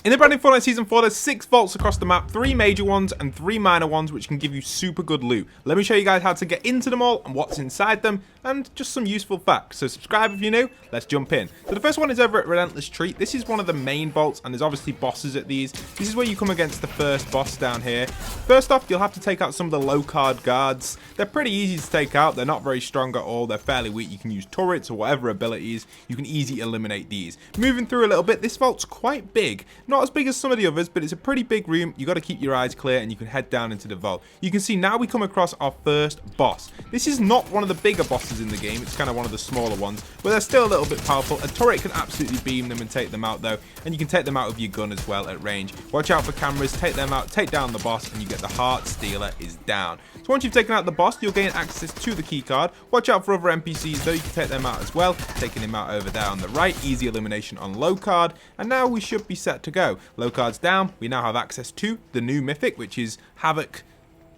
In the brand new Fortnite Season 4, there's 6 vaults across the map, 3 major ones and 3 minor ones, which can give you super good loot. Let me show you guys how to get into them all and what's inside them, and just some useful facts. So subscribe if you're new, let's jump in. So the first one is over at Relentless Treat. This is one of the main vaults, and there's obviously bosses at these. This is where you come against the first boss down here. First off, you'll have to take out some of the low card guards. They're pretty easy to take out, they're not very strong at all, they're fairly weak. You can use turrets or whatever abilities, you can easily eliminate these. Moving through a little bit, this vault's quite big. Not as big as some of the others, but it's a pretty big room. You got to keep your eyes clear and you can head down into the vault. You can see now we come across our first boss. This is not one of the bigger bosses in the game, it's kind of one of the smaller ones, but they're still a little bit powerful. A turret can absolutely beam them and take them out though, and you can take them out with your gun as well at range. Watch out for cameras, take them out, take down the boss, and you get the heart stealer is down. So once you've taken out the boss, you'll gain access to the key card. Watch out for other NPCs though, you can take them out as well. Taking him out over there on the right, easy elimination on low card, and now we should be set to go. Low card's down, we now have access to the new Mythic, which is Havoc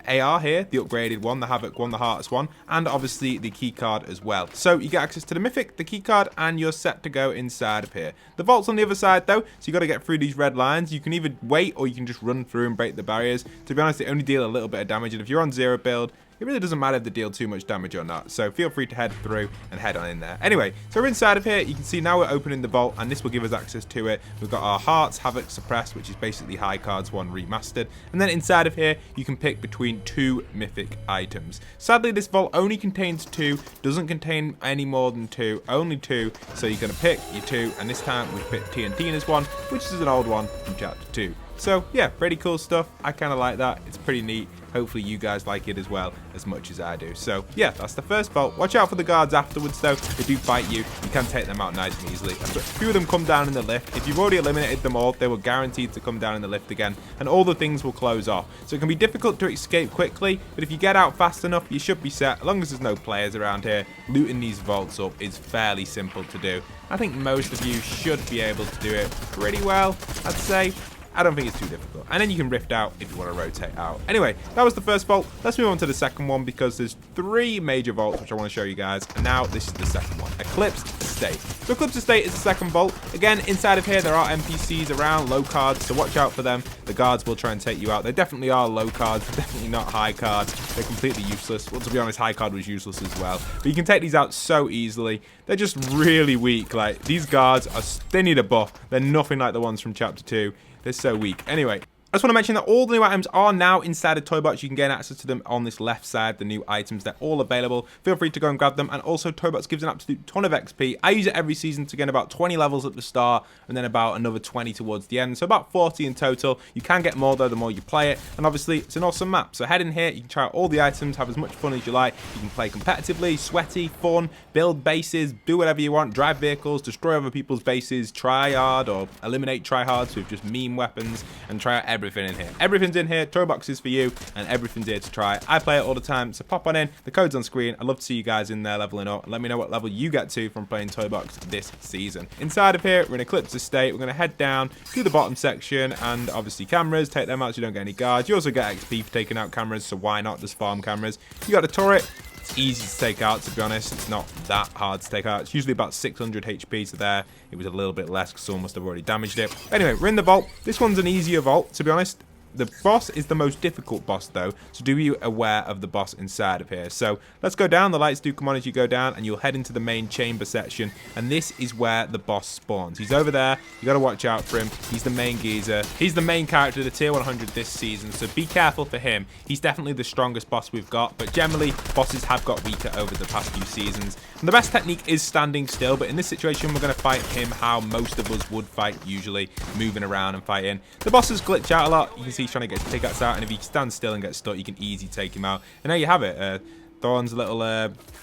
AR here, the upgraded one, the Havoc one, the hardest one, and obviously the key card as well. So you get access to the Mythic, the key card, and you're set to go inside of here. The vault's on the other side though, so you got to get through these red lines. You can either wait or you can just run through and break the barriers. To be honest, they only deal a little bit of damage, and if you're on 0 build, it really doesn't matter if they deal too much damage or not, so feel free to head through and head on in there. Anyway, so we're inside of here. You can see now we're opening the vault, and this will give us access to it. We've got our hearts, Havoc Suppressed, which is basically High Cards 1 remastered, and then inside of here you can pick between 2 mythic items. Sadly, this vault only contains 2, doesn't contain any more than 2, only 2, so you're going to pick your 2, and this time we've picked TNTina's one, which is an old one from chapter 2. So yeah, pretty cool stuff. I kind of like that. It's pretty neat. Hopefully you guys like it as well, as much as I do. So yeah, that's the first vault. Watch out for the guards afterwards though. They do fight you. You can take them out nice and easily. A few of them come down in the lift. If you've already eliminated them all, they were guaranteed to come down in the lift again, and all the things will close off. So it can be difficult to escape quickly, but if you get out fast enough, you should be set. As long as there's no players around here, looting these vaults up is fairly simple to do. I think most of you should be able to do it pretty well, I'd say. I don't think it's too difficult. And then you can rift out if you want to rotate out. Anyway, that was the first vault. Let's move on to the second one, because there's 3 major vaults which I want to show you guys. And now this is the second one, Eclipsed Estate. So Eclipsed Estate is the second vault. Again, inside of here there are NPCs around, low cards, so watch out for them. The guards will try and take you out. They definitely are low cards, definitely not high cards. They're completely useless. Well, to be honest, high card was useless as well. But you can take these out so easily. They're just really weak. Like, these guards they need a buff. They're nothing like the ones from chapter 2. They're so weak. Anyway, I just want to mention that all the new items are now inside of Toybox. You can gain access to them on this left side, the new items. They're all available. Feel free to go and grab them. And also, Toybox gives an absolute ton of XP. I use it every season to gain about 20 levels at the start, and then about another 20 towards the end. So about 40 in total. You can get more, though, the more you play it. And obviously, it's an awesome map. So head in here. You can try out all the items, have as much fun as you like. You can play competitively, sweaty, fun, build bases, do whatever you want, drive vehicles, destroy other people's bases, try hard or eliminate tryhards with just meme weapons, and try out everything in here. Everything's in here, Toybox is for you, and everything's here to try. I play it all the time, so pop on in. The code's on screen. I'd love to see you guys in there leveling up. Let me know what level you get to from playing Toybox this season. Inside of here, we're in Eclipsed Estate. We're going to head down to the bottom section, and obviously cameras. Take them out so you don't get any guards. You also get XP for taking out cameras, so why not just farm cameras? You got a turret. It's easy to take out, to be honest. It's not that hard to take out. It's usually about 600 HP, so there it was a little bit less because someone must have already damaged it. Anyway, we're in the vault. This one's an easier vault, to be honest. The boss is the most difficult boss though, so do be aware of the boss inside of here. So let's go down. The lights do come on as you go down, and you'll head into the main chamber section, and this is where the boss spawns. He's over there. You got to watch out for him. He's the main geezer. He's the main character of the tier 100 this season, so be careful for him. He's definitely the strongest boss we've got, but generally bosses have got weaker over the past few seasons. And the best technique is standing still, but in this situation we're going to fight him how most of us would fight usually, moving around and fighting. The bosses glitch out a lot. You can see he's trying to get pickaxe out, and if he stands still and gets stuck, you can easily take him out. And there you have it. Thorne's little,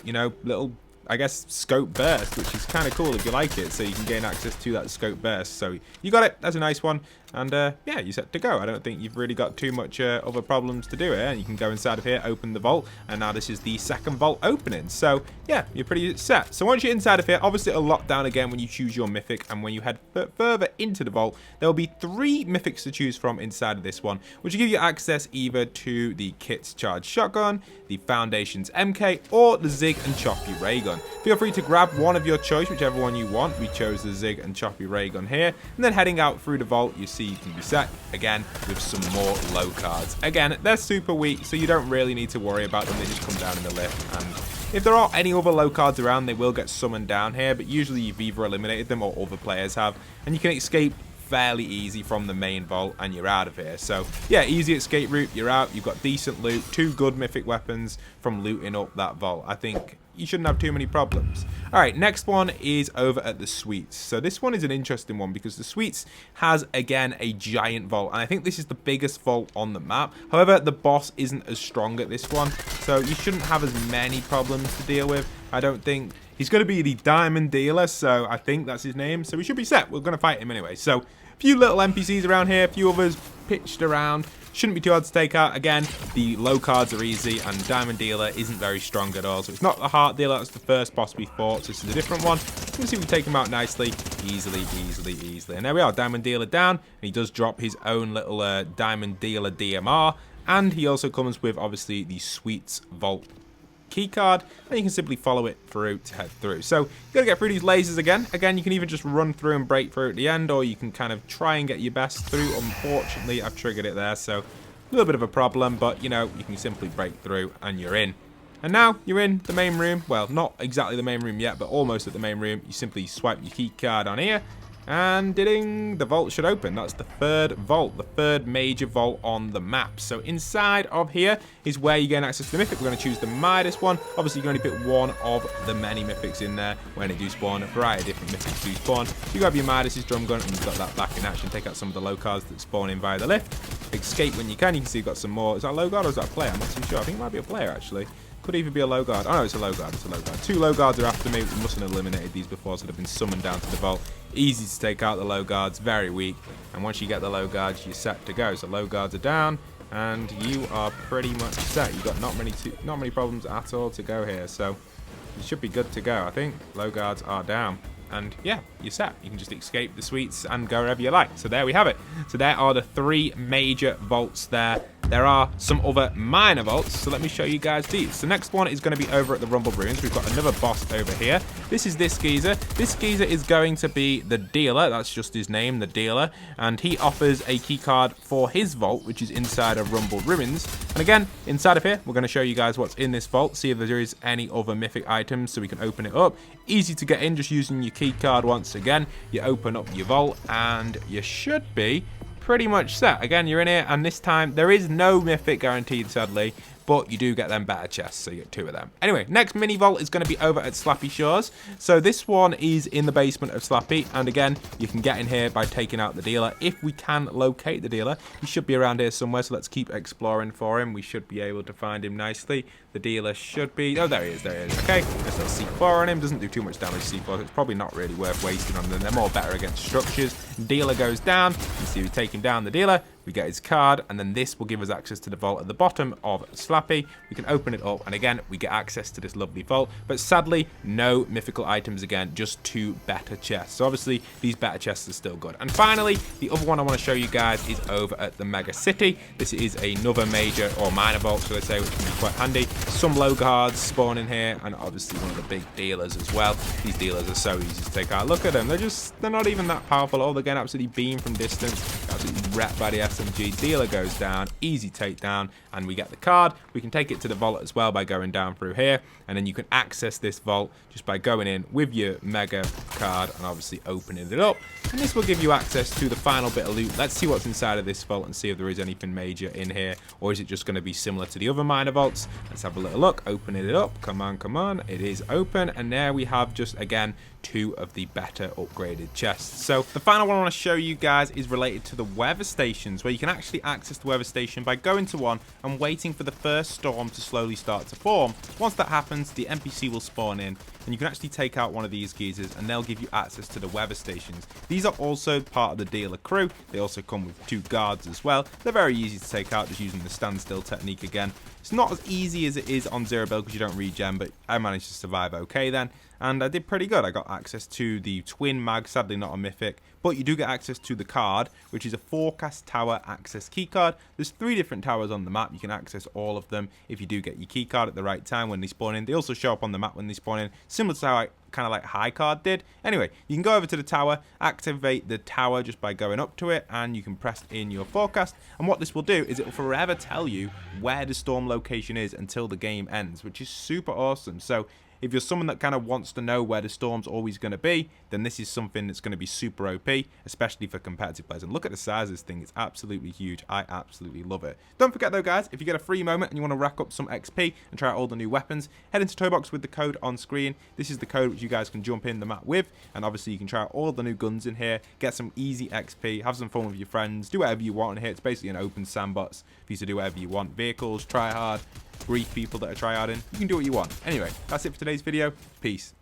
little, I guess, scope burst, which is kind of cool if you like it. So you can gain access to that scope burst. So you got it. That's a nice one. And yeah, you're set to go. I don't think you've really got too much other problems to do here. You can go inside of here, open the vault, and now this is the second vault opening. So yeah, you're pretty set. So once you're inside of here, obviously it'll lock down again when you choose your mythic, and when you head further into the vault, there will be 3 mythics to choose from inside of this one, which will give you access either to the Kit's Charge Shotgun, the Foundation's MK, or the Zig and Choppy Ray Gun. can. Feel free to grab one of your choice, whichever one you want. We chose the Zig and Choppy Ray gun here. And then heading out through the vault, you see you can be set again with some more low cards. Again, they're super weak, so you don't really need to worry about them. They just come down in the lift. And if there are any other low cards around, they will get summoned down here, but usually you've either eliminated them or other players have. And you can escape fairly easy from the main vault and you're out of here. So yeah, easy escape route, you're out. You've got decent loot, 2 good mythic weapons from looting up that vault. I think you shouldn't have too many problems. All right, next one is over at the suites. So this one is an interesting one because the suites has again a giant vault, and I think this is the biggest vault on the map. However, the boss isn't as strong at this one, so you shouldn't have as many problems to deal with. I don't think. He's going to be the diamond dealer, so I think that's his name. So we should be set. We're going to fight him anyway. So a few little NPCs around here, a few others pitched around. Shouldn't be too hard to take out. Again, the low cards are easy, and diamond dealer isn't very strong at all. So it's not the heart dealer. That's the first boss we fought. So this is a different one. You can see we take him out nicely, easily. And there we are, diamond dealer down. And he does drop his own little diamond dealer DMR. And he also comes with, obviously, the Sweets Vault keycard, and you can simply follow it through to head through. So you got to get through these lasers again. You can either just run through and break through at the end, or you can kind of try and get your best through. Unfortunately, I've triggered it there, so a little bit of a problem, but you know, you can simply break through and you're in. And now you're in the main room. Well, not exactly the main room yet, but almost at the main room. You simply swipe your key card on here, and ding, the vault should open. That's the third vault, the third major vault on the map. So inside of here is where you gain access to the mythic. We're going to choose the Midas one. Obviously, you can only pick one of the many mythics in there. When they do spawn, a variety of different mythics do spawn. You grab your Midas's drum gun, and you've got that back in action. Take out some of the low cards that spawn in via the lift. Escape when you can. You can see you've got some more. Is that a low guard or is that a player? I'm not too sure. I think it might be a player, actually. Could even be a low guard. Oh no, it's a low guard. It's a low guard. 2 low guards are after me. We mustn't have eliminated these before, so they've been summoned down to the vault. Easy to take out the low guards. Very weak. And once you get the low guards, you're set to go. So low guards are down, and you are pretty much set. You've got not many problems at all to go here. So you should be good to go. I think low guards are down. And yeah, you're set. You can just escape the suites and go wherever you like. So there we have it. So there are the 3 major vaults there. There are some other minor vaults, so let me show you guys these. The next one is going to be over at the Rumble Ruins. We've got another boss over here. This is this geezer. This geezer is going to be the dealer. That's just his name, the dealer. And he offers a key card for his vault, which is inside of Rumble Ruins. And again, inside of here, we're going to show you guys what's in this vault, see if there is any other mythic items so we can open it up. Easy to get in just using your key card once again. You open up your vault and you should be pretty much set. Again, you're in here, and this time there is no mythic guaranteed, sadly, but you do get them better chests, so you get 2 of them. Anyway, next mini vault is going to be over at Slappy Shores. So this one is in the basement of Slappy, and again, you can get in here by taking out the dealer. If we can locate the dealer, he should be around here somewhere, so let's keep exploring for him. We should be able to find him nicely. The dealer should be... Oh, there he is, there he is. Okay, there's a C4 on him. Doesn't do too much damage, C4. So it's probably not really worth wasting on them. They're more better against structures. Dealer goes down. You see we take him down, the dealer. We get his card, and then this will give us access to the vault at the bottom of Slappy. We can open it up, and again, we get access to this lovely vault. But sadly, no mythical items again, just 2 better chests. So obviously, these better chests are still good. And finally, the other one I want to show you guys is over at the Mega City. This is another major or minor vault, should I say, which can be quite handy. Some low guards spawn in here, and obviously one of the big dealers as well. These dealers are so easy to take out. Look at them. They're not even that powerful. Oh, they're getting absolutely beamed from distance. Absolutely wrecked by the SMG. Dealer goes down. Easy takedown, and we get the card. We can take it to the vault as well by going down through here, and then you can access this vault just by going in with your mega card and obviously opening it up. And this will give you access to the final bit of loot. Let's see what's inside of this vault and see if there is anything major in here, or is it just going to be similar to the other minor vaults. Let's have a little look. Opening it up. Come on, come on. It is open, and there we have just again 2 of the better upgraded chests. So the final one I want to show you guys is related to the weather stations, where you can actually access the weather station by going to one and waiting for the first storm to slowly start to form. Once that happens, the NPC will spawn in, and you can actually take out one of these geezers, and they'll give you access to the weather stations. These are also part of the dealer crew. They also come with 2 guards as well. They're very easy to take out just using the standstill technique again. It's not as easy as it is on 0 build because you don't regen, but I managed to survive okay then. And I did pretty good. I got access to the twin mag, sadly not a mythic, but you do get access to the card, which is a forecast tower access keycard. There's 3 different towers on the map. You can access all of them if you do get your keycard at the right time when they spawn in. They also show up on the map when they spawn in. similar to how kind of like High Card did. Anyway, you can go over to the tower, activate the tower just by going up to it, and you can press in your forecast. And what this will do is it will forever tell you where the storm location is until the game ends, which is super awesome. So if you're someone that kind of wants to know where the storm's always going to be, then this is something that's going to be super OP, especially for competitive players. And look at the size of this thing. It's absolutely huge. I absolutely love it. Don't forget though, guys, if you get a free moment and you want to rack up some XP and try out all the new weapons, head into Toybox with the code on screen. This is the code which you guys can jump in the map with. And obviously you can try out all the new guns in here, get some easy XP, have some fun with your friends, do whatever you want in here. It's basically an open sandbox for you to do whatever you want. Vehicles, try hard, brief people that are tryharding. You can do what you want. Anyway, that's it for today's video. Peace.